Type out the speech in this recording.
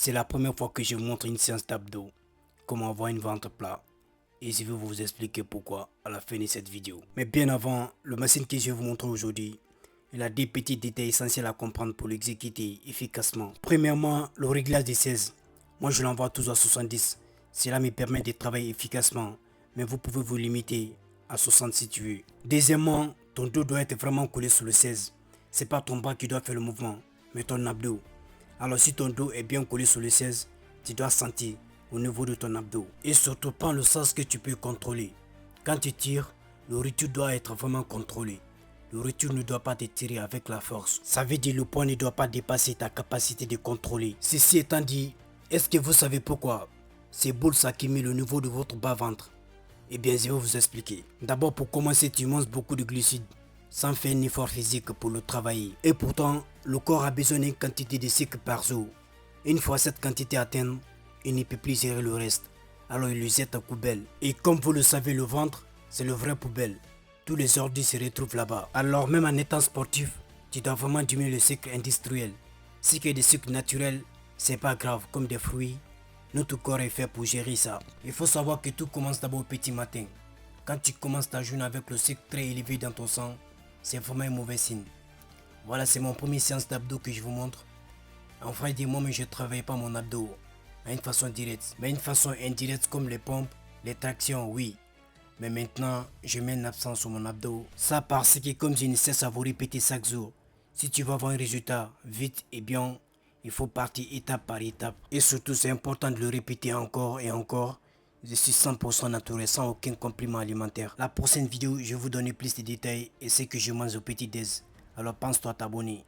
C'est la première fois que je vous montre une séance d'abdos, comment avoir une ventre plat. Et je vais vous expliquer pourquoi à la fin de cette vidéo. Mais bien avant, le machine que je vais vous montrer aujourd'hui, il a des petits détails essentiels à comprendre pour l'exécuter efficacement. Premièrement, le réglage des 16. Moi je l'envoie toujours à 70. Cela me permet de travailler efficacement, mais vous pouvez vous limiter à 60 si tu veux. Deuxièmement, ton dos doit être vraiment collé sur le 16. C'est pas ton bras qui doit faire le mouvement, mais ton abdos. Alors si ton dos est bien collé sur le 16, tu dois sentir au niveau de ton abdos. Et surtout prends le sens que tu peux contrôler. Quand tu tires, le retour doit être vraiment contrôlé. Le retour ne doit pas te tirer avec la force. Ça veut dire le poids ne doit pas dépasser ta capacité de contrôler. Ceci étant dit, est-ce que vous savez pourquoi ces boules s'accumulent au niveau de votre bas-ventre? Eh bien, je vais vous expliquer. D'abord, pour commencer, tu manges beaucoup de glucides sans faire un effort physique pour le travailler. Et pourtant, le corps a besoin d'une quantité de sucre par jour. Une fois cette quantité atteinte, il ne peut plus gérer le reste. Alors il le jette à poubelle. Et comme vous le savez, le ventre, c'est le vrai poubelle. Tous les ordures se retrouvent là-bas. Alors même en étant sportif, tu dois vraiment diminuer le sucre industriel. Ce qui est des sucres naturels, c'est pas grave, comme des fruits. Notre corps est fait pour gérer ça. Il faut savoir que tout commence d'abord au petit matin. Quand tu commences ta journée avec le sucre très élevé dans ton sang, c'est vraiment un mauvais signe. Voilà, c'est mon premier séance d'abdos que je vous montre. En vrai, des moments, je ne travaille pas mon abdos à une façon directe, mais une façon indirecte comme les pompes, les tractions, oui. Mais maintenant, je mets une absence sur mon abdos. Ça parce que comme je ne cesse à vous répéter chaque jour, si tu veux avoir un résultat vite et bien, il faut partir étape par étape. Et surtout, c'est important de le répéter encore et encore. Je suis 100% naturel, sans aucun complément alimentaire. La prochaine vidéo, je vais vous donner plus de détails et ce que je mange au petit déj. Alors pense-toi à t'abonner.